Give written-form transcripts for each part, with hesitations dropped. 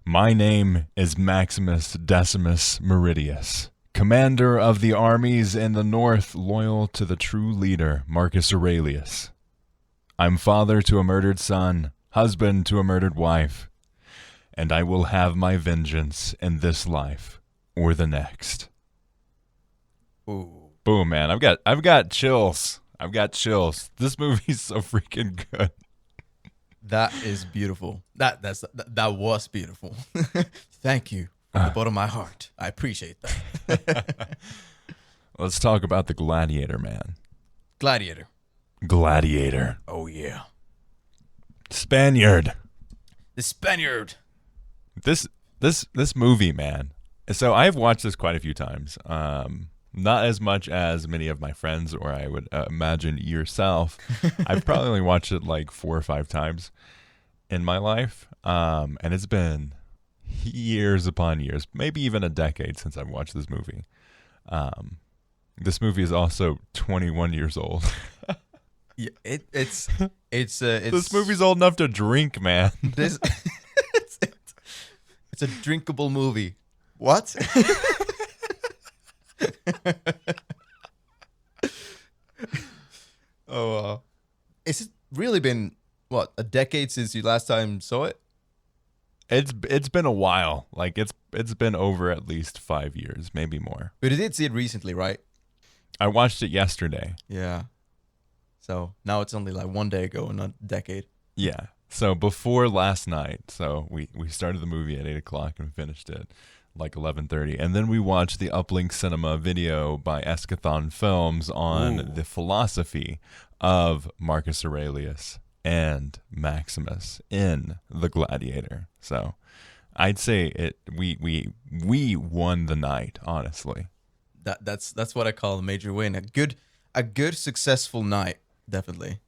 My name is Maximus Decimus Meridius, commander of the armies in the north loyal to the true leader, Marcus Aurelius. I'm father to a murdered son, husband to a murdered wife, and I will have my vengeance in this life or the next. Ooh. Boom, man. I've got chills. I've got chills. This movie's so freaking good. That is beautiful. That was beautiful. Thank you from the bottom of my heart. I appreciate that. Let's talk about the Gladiator, man. Gladiator. Gladiator. Oh yeah. Spaniard. The Spaniard. This movie, man. So I've watched this quite a few times. Not as much as many of my friends, or I would imagine yourself. I've probably only watched it like 4 or 5 times in my life. And it's been years upon years, maybe even a decade since I've watched this movie. This movie is also 21 years old. Yeah, it's This movie's old enough to drink, man. This it's a drinkable movie. What? It's really been what, a decade since you last time saw it? It's been a while. Like it's been over at least 5 years, maybe more. But you did see it recently, right? I watched it yesterday. Yeah. So now it's only like 1 day ago, not a decade. Yeah. So before last night, so we started the movie at 8:00 and finished it like 11:30, and then we watched the Uplink Cinema video by Eschathon Films on the philosophy of Marcus Aurelius and Maximus in The Gladiator. So I'd say we won the night, honestly. That's what I call a major win. A good successful night, definitely.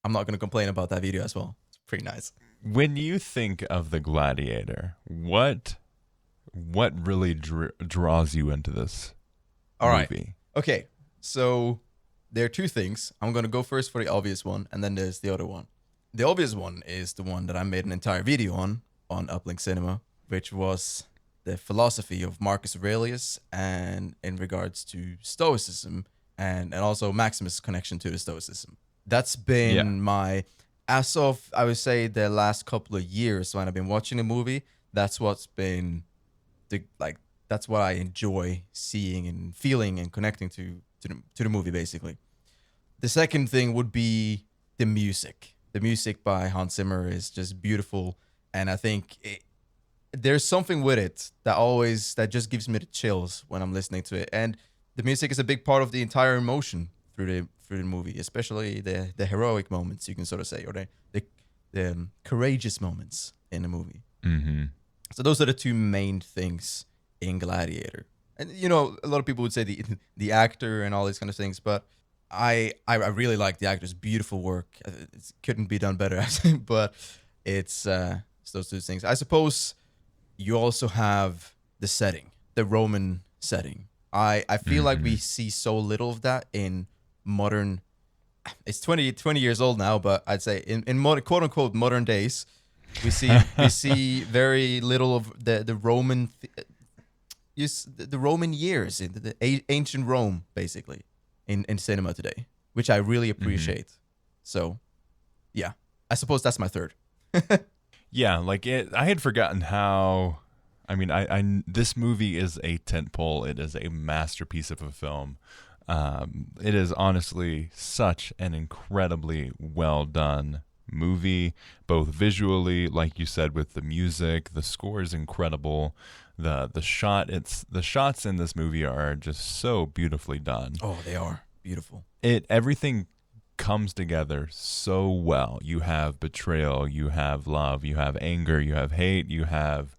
I'm not gonna complain about that video as well. It's pretty nice. When you think of The Gladiator, what really draws you into this All right. movie? Okay, so there are two things. I'm going to go first for the obvious one, and then there's the other one. The obvious one is the one that I made an entire video on Uplink Cinema, which was the philosophy of Marcus Aurelius and in regards to stoicism and also Maximus' connection to the stoicism. That's been as of, I would say, the last couple of years when I've been watching the movie, that's what's been that's what I enjoy seeing and feeling and connecting to the movie, basically. The second thing would be the music. The music by Hans Zimmer is just beautiful, and I think there's something with it that just gives me the chills when I'm listening to it. And the music is a big part of the entire emotion through the movie, especially the heroic moments, you can sort of say, or the courageous moments in the movie. Mm-hmm. So those are the two main things in Gladiator. And a lot of people would say the actor and all these kind of things, but I really like the actor's beautiful work. It couldn't be done better, but it's those two things. I suppose you also have the setting, the Roman setting. I feel like we see so little of that in modern. It's 20 years old now, but I'd say in modern, quote unquote modern days. We see very little of the Roman, the Roman years in the ancient Rome, basically, in cinema today, which I really appreciate. So, yeah, I suppose that's my third. Yeah, like I had forgotten how. I mean, this movie is a tentpole. It is a masterpiece of a film. It is honestly such an incredibly well done movie, both visually, like you said, with the music. The score is incredible. The shots in this movie are just so beautifully done. Oh, they are beautiful. Everything comes together so well. You have betrayal, you have love, you have anger, you have hate, you have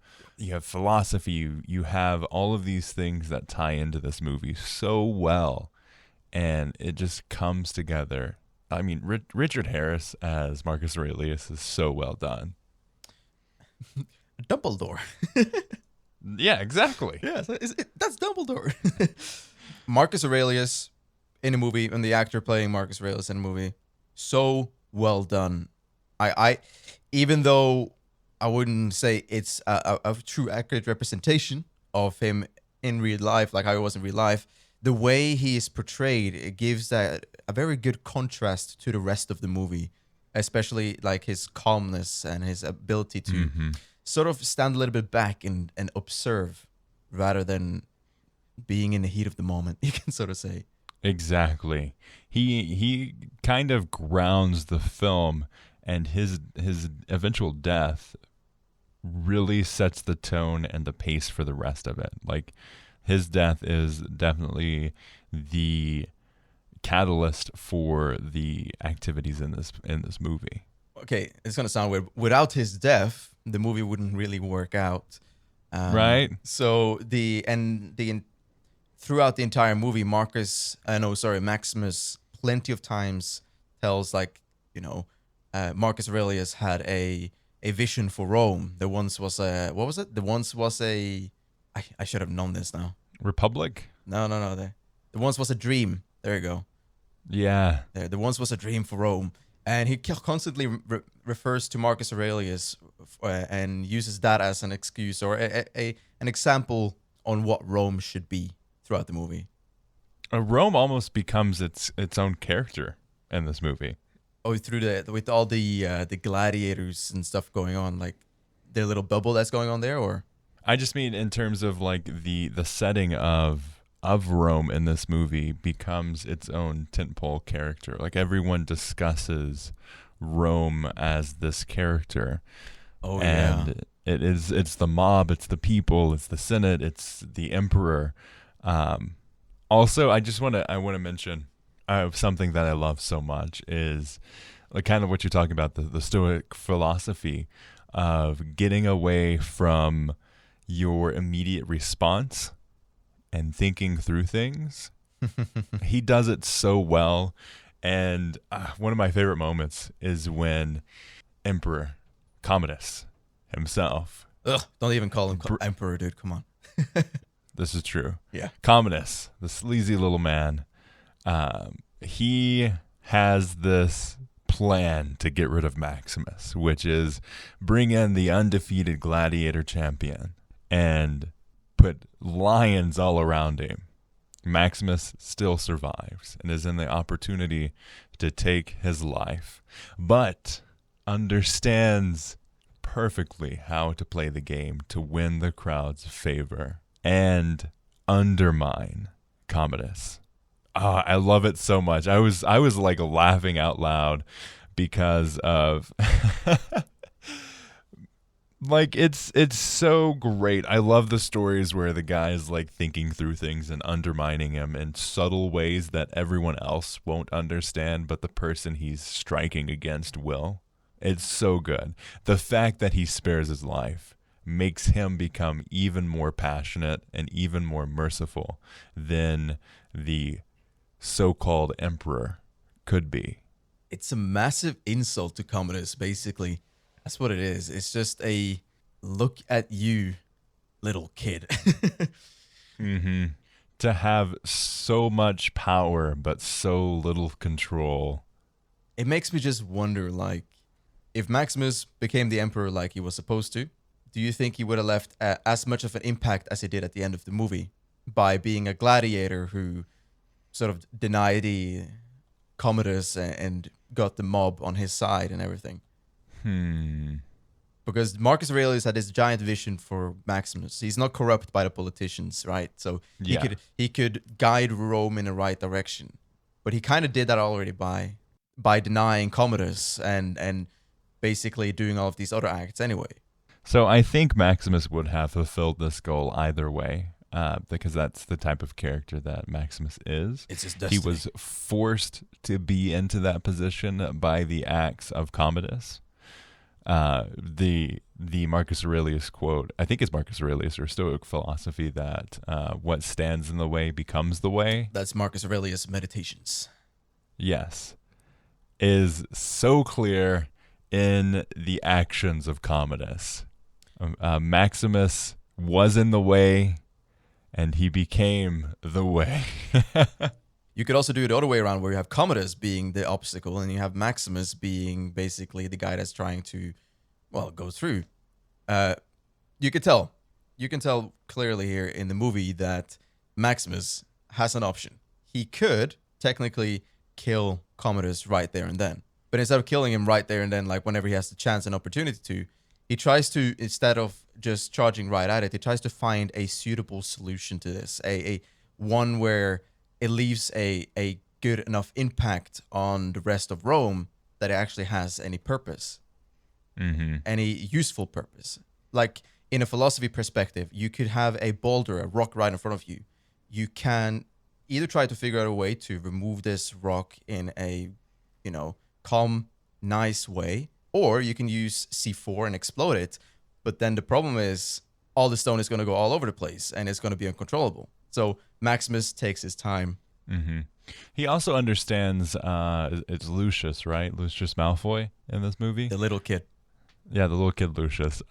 philosophy, you have all of these things that tie into this movie so well, and it just comes together. I mean, Richard Harris as Marcus Aurelius is so well done. Dumbledore. Yeah, exactly. Yeah, that's Dumbledore. Marcus Aurelius in a movie, and the actor playing Marcus Aurelius in a movie, so well done. I even though I wouldn't say it's a true accurate representation of him in real life, like how he was in real life. The way he is portrayed, it gives that a very good contrast to the rest of the movie, especially like his calmness and his ability to Hmm. sort of stand a little bit back and observe rather than being in the heat of the moment, you can sort of say. Exactly. He kind of grounds the film, and his eventual death really sets the tone and the pace for the rest of it. Like his death is definitely the catalyst for the activities in this movie. Okay, it's gonna sound weird. Without his death, the movie wouldn't really work out. Right? So throughout the entire movie, Maximus, plenty of times tells like Marcus Aurelius had a vision for Rome. There once was a what was it? There once was a I should have known this now. Republic? No. There once was a dream. There you go. Yeah. There once was a dream for Rome, and he constantly refers to Marcus Aurelius and uses that as an excuse or an example on what Rome should be throughout the movie. Rome almost becomes its own character in this movie. Oh, through with all the gladiators and stuff going on, like their little bubble that's going on there, or I just mean in terms of like the setting of Rome in this movie becomes its own tentpole character. Like everyone discusses Rome as this character. oh yeah, And it's the mob, it's the people, it's the Senate, it's the emperor. Also, I want to mention something that I love so much is like kind of what you're talking about, the Stoic philosophy of getting away from your immediate response and thinking through things. He does it so well. And one of my favorite moments is when Emperor Commodus himself, ugh, don't even call him emperor, dude. Come on. this is true, Yeah. Commodus, the sleazy little man, he has this plan to get rid of Maximus, which is bring in the undefeated gladiator champion and put lions all around him. Maximus still survives and is in the opportunity to take his life, but understands perfectly how to play the game to win the crowd's favor and undermine Commodus. Oh, I love it so much. I was like laughing out loud because of like it's so great. I love the stories where the guy is like thinking through things and undermining him in subtle ways that everyone else won't understand, but the person he's striking against will. It's so good. The fact that he spares his life makes him become even more passionate and even more merciful than the so-called emperor could be. It's a massive insult to Commodus, basically. That's what it is. It's just a look at you, little kid. Mm-hmm. To have so much power but so little control. It makes me just wonder, like, if Maximus became the emperor like he was supposed to, do you think he would have left as much of an impact as he did at the end of the movie by being a gladiator who sort of denied the Commodus and got the mob on his side and everything? Because Marcus Aurelius had this giant vision for Maximus. He's not corrupt by the politicians, right? So Yeah. he could guide Rome in the right direction. But he kind of did that already by denying Commodus and basically doing all of these other acts anyway. So I think Maximus would have fulfilled this goal either way, because that's the type of character that Maximus is. It's his He destiny. was forced to be into that position by the acts of Commodus. The Marcus Aurelius quote, I think it's Marcus Aurelius or Stoic philosophy that what stands in the way becomes the way. That's Marcus Aurelius' Meditations. Yes, is so clear in the actions of Commodus. Maximus was in the way, and he became the way. You could also do it the other way around, where you have Commodus being the obstacle, and you have Maximus being basically the guy that's trying to, well, go through. Uh, you can tell clearly here in the movie that Maximus has an option. He could technically kill Commodus right there and then, but instead of killing him right there and then, like whenever he has the chance and opportunity to, he tries to, instead of just charging right at it, he tries to find a suitable solution to this, a one where it leaves a good enough impact on the rest of Rome that it actually has any purpose, any useful purpose. Like in a philosophy perspective, you could have a boulder, a rock right in front of you. You can either try to figure out a way to remove this rock in a, calm, nice way, or you can use C4 and explode it. But then the problem is all the stone is going to go all over the place and it's going to be uncontrollable. So Maximus takes his time. He also understands, it's Lucius, right? Lucius Malfoy in this movie. The little kid. Yeah, the little kid Lucius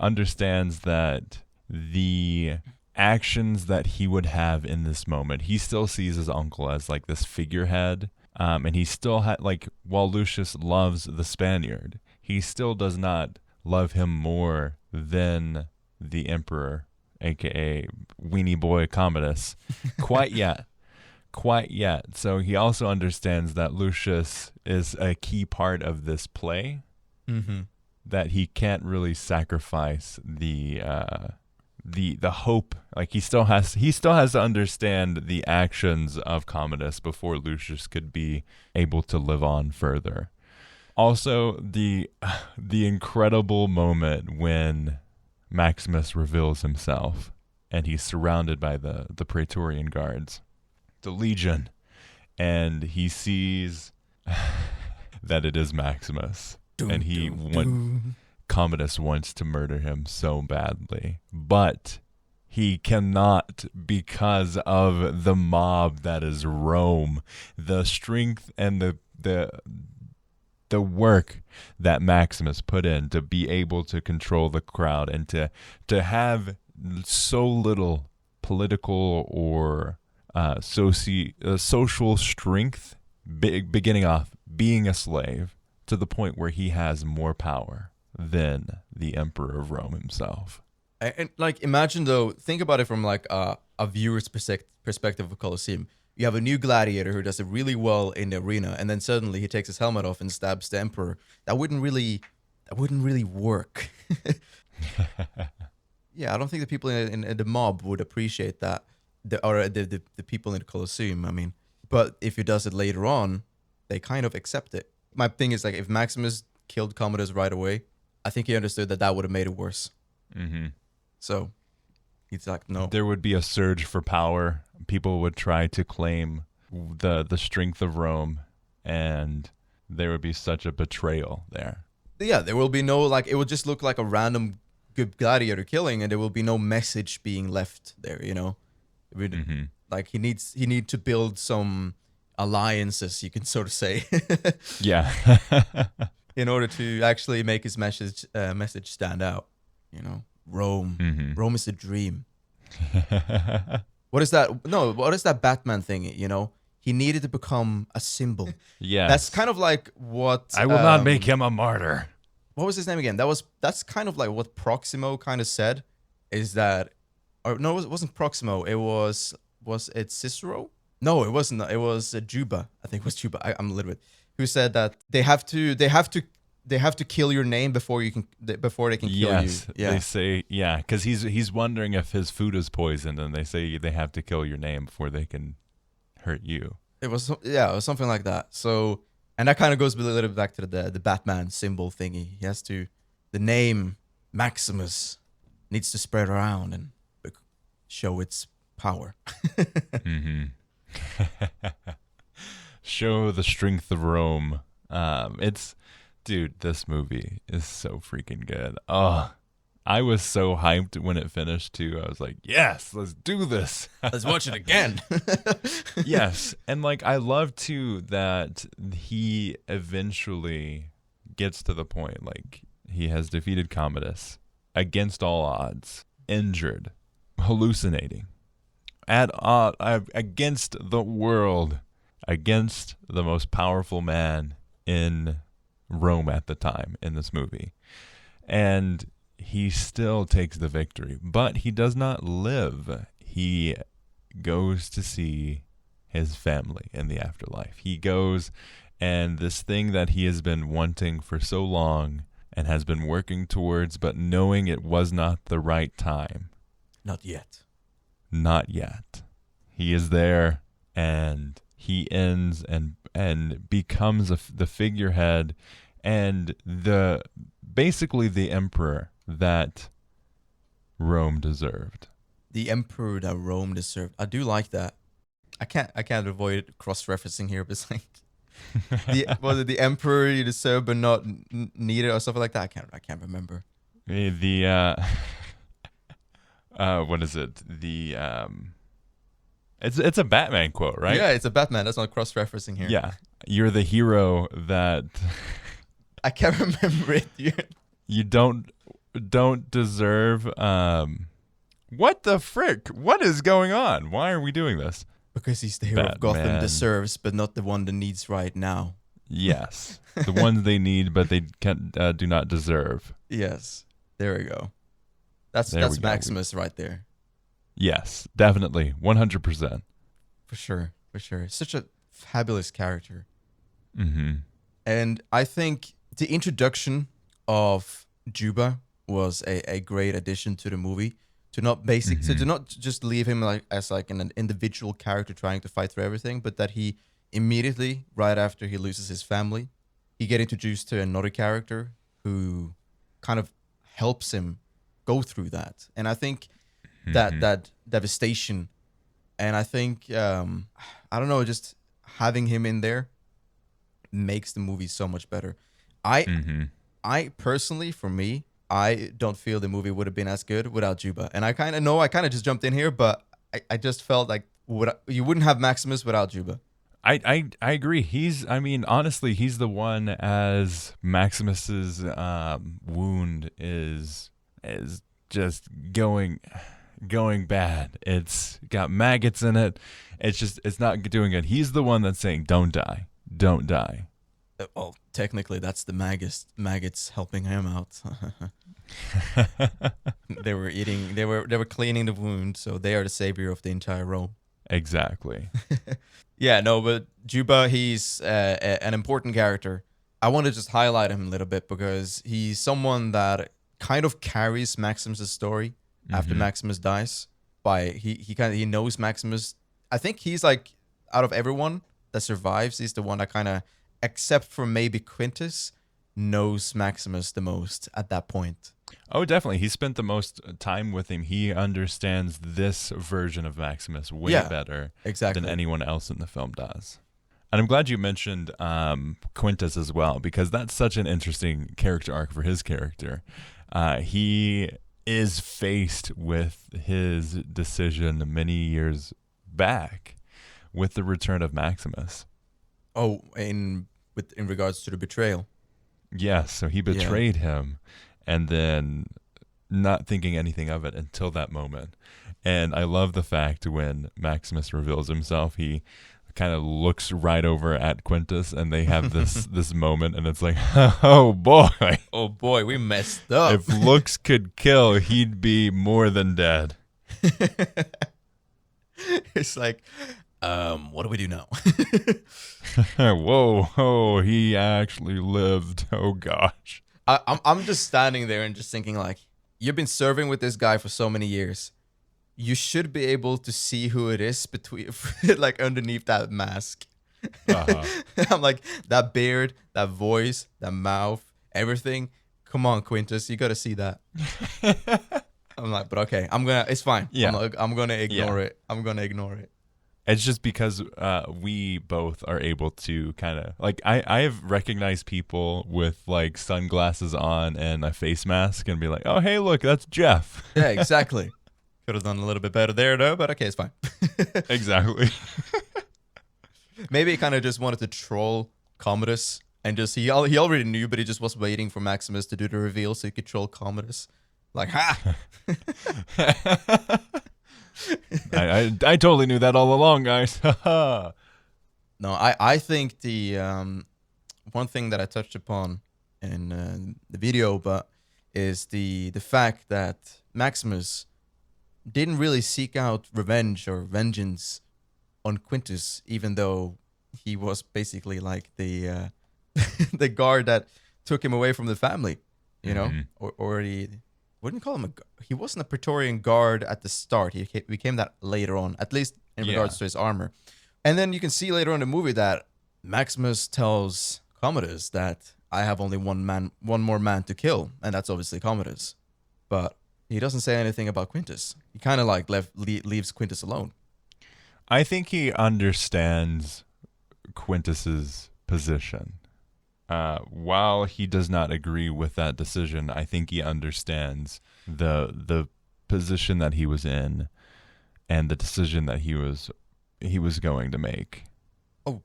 understands that the actions that he would have in this moment, he still sees his uncle as like this figurehead. And he still had, like, while Lucius loves the Spaniard, he still does not love him more than the emperor, aka weenie boy Commodus, quite yet. So he also understands that Lucius is a key part of this play, that he can't really sacrifice the hope. Like he still has to understand the actions of Commodus before Lucius could be able to live on further. Also, the incredible moment when Maximus reveals himself and he's surrounded by the Praetorian guards, the Legion, and he sees that it is Maximus, and Commodus wants to murder him so badly, but he cannot because of the mob that is Rome, the strength and the work that Maximus put in to be able to control the crowd and to have so little political or social strength, beginning off being a slave to the point where he has more power than the emperor of Rome himself. And like, imagine though, think about it from like a viewer's perspective of Colosseum. You have a new gladiator who does it really well in the arena, and then suddenly he takes his helmet off and stabs the emperor. That wouldn't really work. Yeah, I don't think the people in the mob would appreciate that, the people in the Colosseum. I mean, but if he does it later on, they kind of accept it. My thing is, like, if Maximus killed Commodus right away, I think he understood that would have made it worse. So he's like, no. There would be a surge for power. People would try to claim the strength of Rome, and there would be such a betrayal there. Yeah, there will be no, like, it will just look like a random good gladiator killing, and there will be no message being left there, Like, he needs to build some alliances, you can sort of say. Yeah. In order to actually make his message stand out, Rome. Rome is a dream. What is that? No, what is that Batman thing? He needed to become a symbol. Yeah, that's kind of like what I will not make him a martyr. What was his name again? That's kind of like what Proximo kind of said. Is that, or no? It wasn't Proximo. It was it Cicero? No, it wasn't. It was Juba. I think it was Juba. I'm a little bit. Who said that they have to kill your name before they can kill you. Yes, yeah. They say, yeah, because he's wondering if his food is poisoned, and they say they have to kill your name before they can hurt you. It was something like that. So, and that kind of goes a little bit back to the Batman symbol thingy. He has to, the name Maximus needs to spread around and show its power. Show the strength of Rome. Dude, this movie is so freaking good. Oh, I was so hyped when it finished too. I was like, yes, let's do this. Let's watch it again. Yes. And like, I love too that he eventually gets to the point, like, he has defeated Commodus against all odds, injured, hallucinating, against the world, against the most powerful man in Rome at the time in this movie. And he still takes the victory, but he does not live. He goes to see his family in the afterlife. He goes, and this thing that he has been wanting for so long and has been working towards, but knowing it was not the right time. Not yet. Not yet. He is there, and he ends and becomes the figurehead and basically the emperor that Rome deserved. The emperor that Rome deserved. I do like that. I can't avoid cross-referencing here, but it's like was it the emperor you deserve but not needed or something like that? I can't remember. What is it? It's a Batman quote, right? Yeah, it's a Batman. That's not cross-referencing here. Yeah, you're the hero that I can't remember it. You don't deserve. What the frick? What is going on? Why are we doing this? Because he's the hero of Gotham deserves, but not the one that needs right now. Yes, the ones they need, but they do not deserve. Yes, there we go. That's Maximus right there. Yes, definitely, 100%. For sure. Such a fabulous character. Mm-hmm. And I think the introduction of Juba was a great addition to the movie. To not just leave him as an individual character trying to fight through everything, but that he immediately, right after he loses his family, he get introduced to another character who kind of helps him go through that. And I think that devastation, and I think I don't know, just having him in there makes the movie so much better. I personally, for me, I don't feel the movie would have been as good without Juba. And I kind of just jumped in here, but I just felt like you wouldn't have Maximus without Juba. I agree. Honestly, he's the one, as Maximus's wound is just going bad. It's got maggots in it. It's not doing good. He's the one that's saying, "Don't die. Don't die." Well, technically, that's the maggots helping him out. They were cleaning the wound, so they are the savior of the entire Rome. Exactly. Yeah, no, but Juba, he's an important character. I want to just highlight him a little bit because he's someone that kind of carries Maximus' story after Maximus dies. He knows Maximus. I think he's like, out of everyone that survives, he's the one that kind of, except for maybe Quintus, knows Maximus the most at that point. Oh, definitely. He spent the most time with him. He understands this version of Maximus way better than anyone else in the film does. And I'm glad you mentioned Quintus as well, because that's such an interesting character arc for his character. He is faced with his decision many years back with the return of Maximus. Oh, in regards to the betrayal. Yes, so he betrayed him, and then not thinking anything of it until that moment. And I love the fact when Maximus reveals himself, he kind of looks right over at Quintus, and they have this moment, and it's like, oh boy, we messed up. If looks could kill, he'd be more than dead. It's like, what do we do now? Whoa, he actually lived. Oh gosh. I'm just standing there and just thinking, like, you've been serving with this guy for so many years. You should be able to see who it is between, like, underneath that mask. I'm like, that beard, that voice, that mouth, everything. Come on, Quintus, you got to see that. I'm like, but okay, it's fine. Yeah. I'm gonna ignore it. I'm gonna ignore it. It's just because we both are able to kind of, like, I have recognized people with, like, sunglasses on and a face mask and be like, oh, hey, look, that's Jeff. Yeah, exactly. Could have done a little bit better there, though, but okay, it's fine. Exactly. Maybe he kind of just wanted to troll Commodus, and he already knew, but he just was waiting for Maximus to do the reveal so he could troll Commodus. Like, ha! I totally knew that all along, guys. No, I think the one thing that I touched upon in the video, but is the fact that Maximus didn't really seek out revenge or vengeance on Quintus, even though he was basically like the the guard that took him away from the family, you know, or he wouldn't call him he wasn't a Praetorian guard at the start. He became that later on, at least in regards to his armor. And then you can see later on in the movie that Maximus tells Commodus that I have only one more man to kill, and that's obviously Commodus. But he doesn't say anything about Quintus. He kind of like leaves Quintus alone. I think he understands Quintus's position. While he does not agree with that decision, I think he understands the position that he was in and the decision that he was going to make. Oh,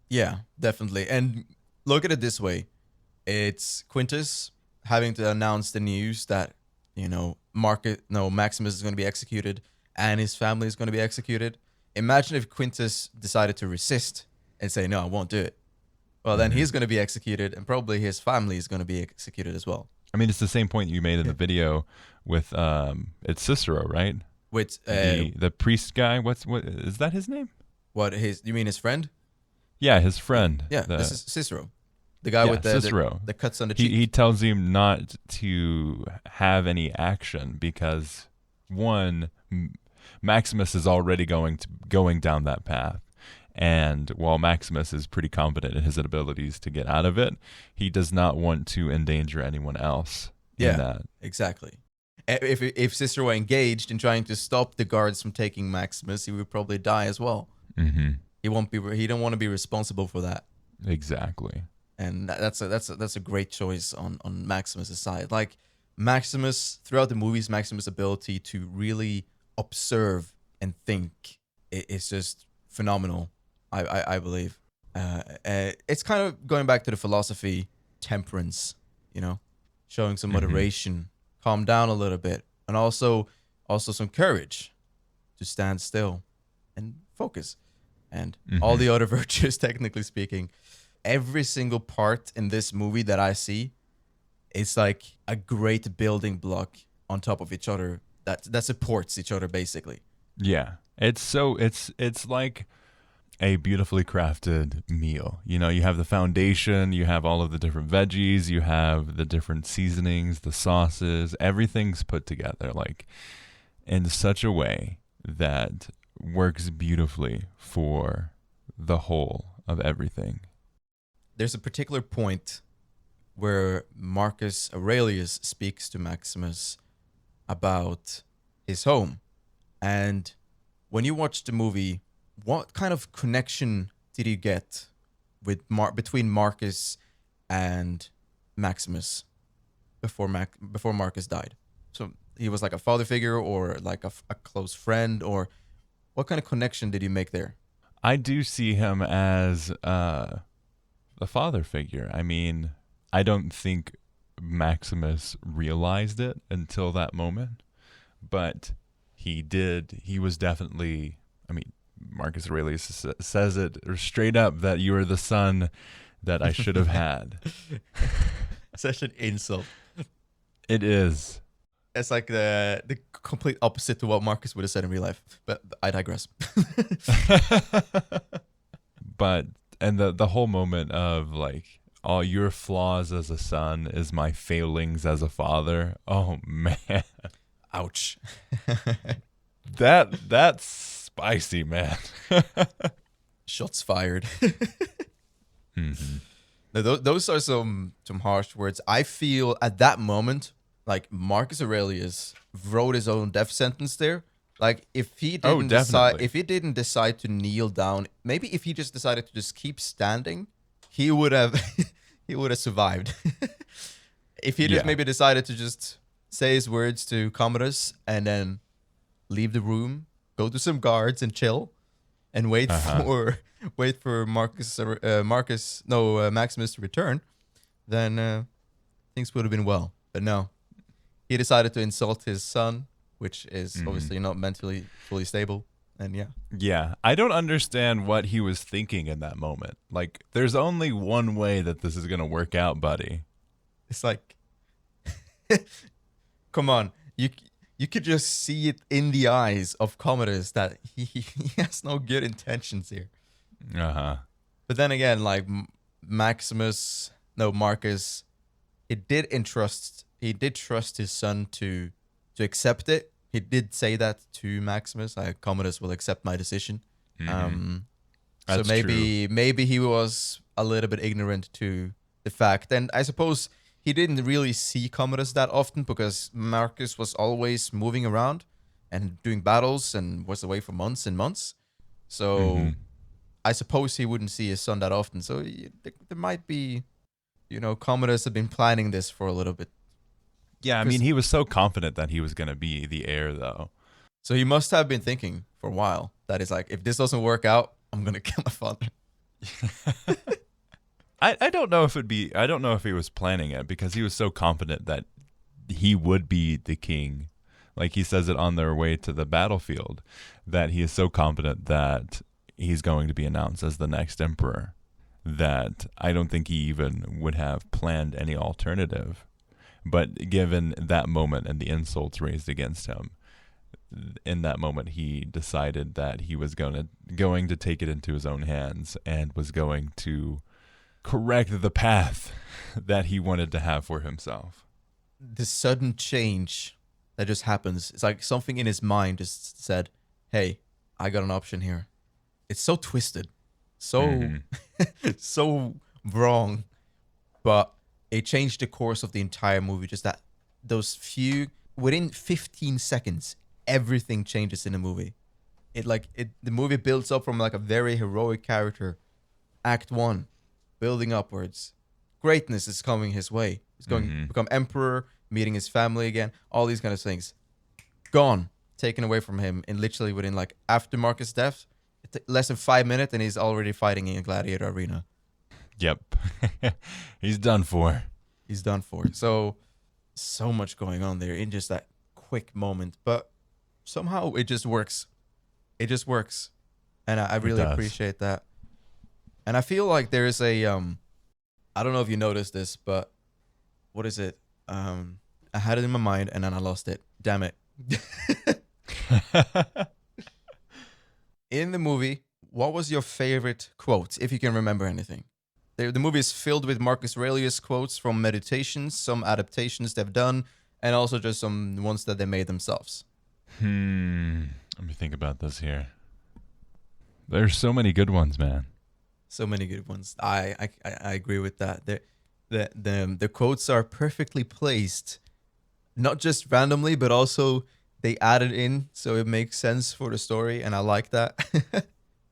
yeah, definitely. And look at it this way. It's Quintus having to announce the news that, you know, Maximus is going to be executed and his family is going to be executed. Imagine if Quintus decided to resist and say, no, I won't do it. Well, then he's going to be executed, and probably his family is going to be executed as well. I mean, it's the same point you made in the video with it's Cicero, right? With the priest guy. What is that his name? You mean his friend? Yeah, his friend. Yeah, this is Cicero. The guy with the cuts on the cheek. He tells him not to have any action because, one, Maximus is already going down that path. And while Maximus is pretty confident in his abilities to get out of it, he does not want to endanger anyone else in that. Exactly. If Cicero engaged in trying to stop the guards from taking Maximus, he would probably die as well. Mm-hmm. He don't want to be responsible for that. Exactly. And that's a great choice on Maximus' side. Like Maximus, throughout the movies, Maximus' ability to really observe and think is just phenomenal. I believe. It's kind of going back to the philosophy, temperance, you know, showing some moderation, calm down a little bit, and also some courage to stand still and focus, and all the other virtues, technically speaking. Every single part in this movie that I see, it's like a great building block on top of each other that supports each other, basically. Yeah, it's like a beautifully crafted meal. You know, you have the foundation, you have all of the different veggies, you have the different seasonings, the sauces, everything's put together like in such a way that works beautifully for the whole of everything. There's a particular point where Marcus Aurelius speaks to Maximus about his home. And when you watch the movie, what kind of connection did you get with between Marcus and Maximus before Marcus died? So he was like a father figure or like a close friend, or what kind of connection did you make there? I do see him as the father figure. I mean, I don't think Maximus realized it until that moment, but he did. He was definitely, I mean, Marcus Aurelius says it straight up that you are the son that I should have had. Such an insult. It is. It's like the complete opposite to what Marcus would have said in real life. But I digress. But and the whole moment of like, all your flaws as a son is my failings as a father. Oh man. Ouch. That's spicy, man. Shots fired. Mm-hmm. Now, those are some harsh words. I feel at that moment, like Marcus Aurelius wrote his own death sentence there. Like if he didn't decide to kneel down, maybe if he just decided to just keep standing, he would have survived. If he just maybe decided to just say his words to Commodus and then leave the room, go to some guards and chill, and wait for Maximus to return, then things would have been well. But no, he decided to insult his son, which is obviously not mentally fully stable. And yeah, I don't understand what he was thinking in that moment. Like, there's only one way that this is gonna work out, buddy. It's like Come on, you could just see it in the eyes of Commodus that he has no good intentions here. Uh-huh. But then again, like Marcus, he did trust his son to accept it. He did say that to Maximus, like Commodus will accept my decision. Mm-hmm. So That's true. maybe he was a little bit ignorant to the fact, and I suppose he didn't really see Commodus that often because Marcus was always moving around and doing battles and was away for months and months. Mm-hmm. So I suppose he wouldn't see his son that often. So there might be, Commodus had been planning this for a little bit. Yeah, I mean, he was so confident that he was going to be the heir, though. So he must have been thinking for a while that it's like, if this doesn't work out, I'm gonna kill my father. I don't know I don't know if he was planning it because he was so confident that he would be the king. Like he says it on their way to the battlefield, that he is so confident that he's going to be announced as the next emperor that I don't think he even would have planned any alternative. But given that moment and the insults raised against him, in that moment he decided that he was going to take it into his own hands and was going to correct the path that he wanted to have for himself. The sudden change that just happens, it's like something in his mind just said, hey, I got an option here. It's so twisted, so so wrong, but it changed the course of the entire movie. Just that those few, within 15 seconds, everything changes in the movie. The movie builds up from like a very heroic character, Act 1, building upwards. Greatness is coming his way. He's going to become emperor, meeting his family again, all these kind of things. Gone, taken away from him, and literally within like after Marcus' death, less than 5 minutes, and he's already fighting in a gladiator arena. Yep. He's done for. He's done for. So much going on there in just that quick moment, but somehow it just works. It just works, and I really appreciate that. And I feel like there is a I don't know if you noticed this, but what is it? I had it in my mind and then I lost it. Damn it. In the movie, what was your favorite quote, if you can remember anything? The movie is filled with Marcus Aurelius quotes from meditations, some adaptations they've done, and also just some ones that they made themselves. Let me think about this here. There's so many good ones, man. So many good ones. I agree with that. The quotes are perfectly placed, not just randomly, but also they added in so it makes sense for the story, and I like that.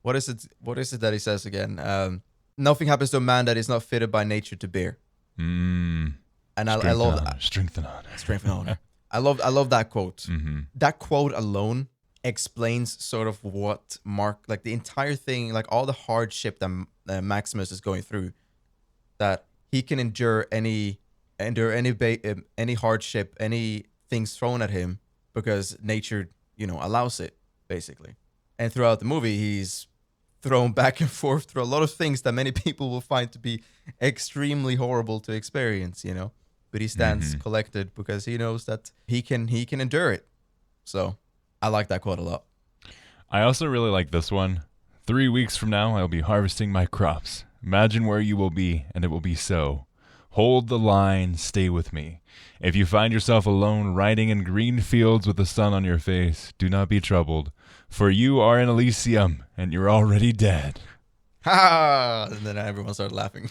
What is it that he says again? Nothing happens to a man that is not fitted by nature to bear. And I love that. Strength and honor. Strength and honor. I love that quote. Mm-hmm. That quote alone explains sort of what like the entire thing, like all the hardship that Maximus is going through, that he can endure any hardship, any things thrown at him because nature, allows it basically. And throughout the movie, he's thrown back and forth through a lot of things that many people will find to be extremely horrible to experience, but he stands collected because he knows that he can endure it. So I like that quote a lot. I also really like this one. 3 weeks from now, I'll be harvesting my crops. Imagine where you will be, and it will be so. Hold the line, stay with me. If you find yourself alone riding in green fields with the sun on your face, do not be troubled, for you are in Elysium, and you're already dead. Ha! And then everyone started laughing.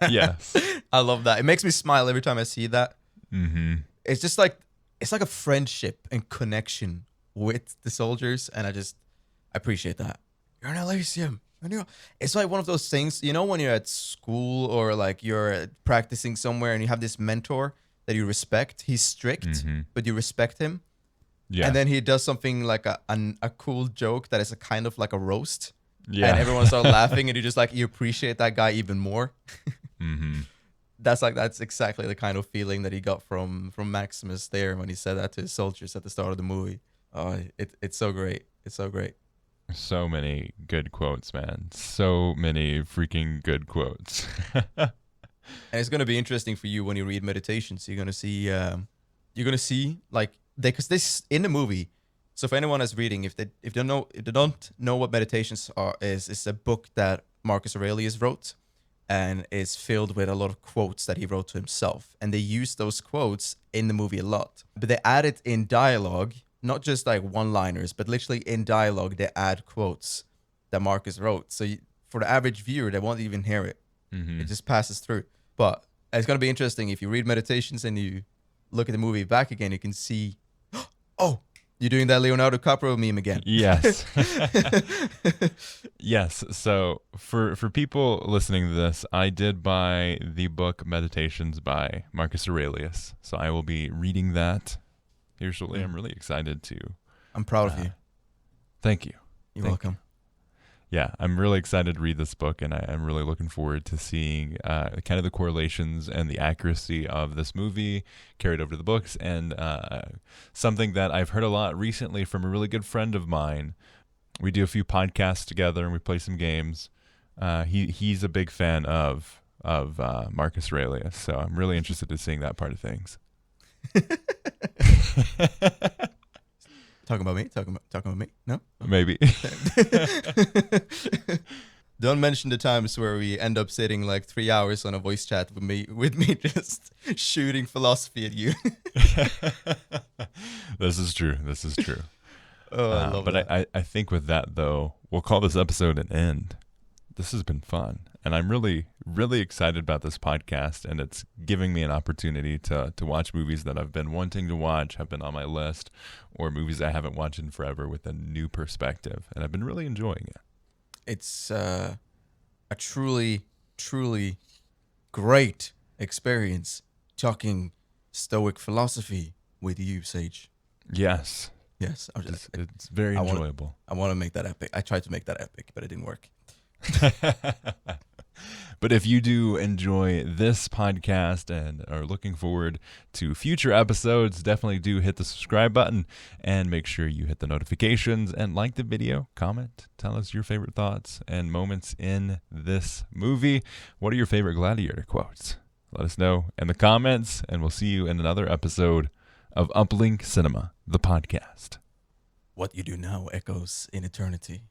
Yes. I love that. It makes me smile every time I see that. Mm-hmm. It's just like, it's like a friendship and connection with the soldiers, and I appreciate that. You're in Elysium. It's like one of those things, when you're at school or like you're practicing somewhere and you have this mentor that you respect. He's strict, but you respect him. Yeah. And then he does something like a cool joke that is a kind of like a roast. Yeah. And everyone starts laughing, and you appreciate that guy even more. That's exactly the kind of feeling that he got from Maximus there when he said that to his soldiers at the start of the movie. It's so great. It's so great. So many good quotes, man. So many freaking good quotes. And it's going to be interesting for you when you read Meditations. You're going to see you're gonna see like because this in the movie. So for anyone that's reading, if they don't know what meditations are, is a book that Marcus Aurelius wrote, and is filled with a lot of quotes that he wrote to himself, and they use those quotes in the movie a lot. But they add it in dialogue, not just like one-liners, but literally in dialogue they add quotes that Marcus wrote. So for the average viewer, they won't even hear it. Mm-hmm. It just passes through. But it's gonna be interesting if you read Meditations and you look at the movie back again. You can see, oh. You're doing that Leonardo DiCaprio meme again. Yes. Yes. So for people listening to this, I did buy the book Meditations by Marcus Aurelius. So I will be reading that here shortly. I'm really excited to. I'm proud of you. Thank you. You're welcome. Yeah, I'm really excited to read this book, and I'm really looking forward to seeing kind of the correlations and the accuracy of this movie carried over to the books. And something that I've heard a lot recently from a really good friend of mine. We do a few podcasts together, and we play some games. He's a big fan of Marcus Aurelius, so I'm really interested in seeing that part of things. Talking about me? Talking about me? No? Maybe. Don't mention the times where we end up sitting like 3 hours on a voice chat with me just shooting philosophy at you. This is true. Oh, I love but that. I think with that, though, we'll call this episode an end. This has been fun. And I'm really, really excited about this podcast. And it's giving me an opportunity to watch movies that I've been wanting to watch, have been on my list, or movies I haven't watched in forever with a new perspective. And I've been really enjoying it. It's a truly, truly great experience talking Stoic philosophy with you, Sage. Yes. Yes. It's very enjoyable. I want to make that epic. I tried to make that epic, but it didn't work. But if you do enjoy this podcast and are looking forward to future episodes, definitely do hit the subscribe button and make sure you hit the notifications and like the video, comment, tell us your favorite thoughts and moments in this movie. What are your favorite Gladiator quotes? Let us know in the comments, and we'll see you in another episode of Uplink Cinema, the podcast. What you do now echoes in eternity.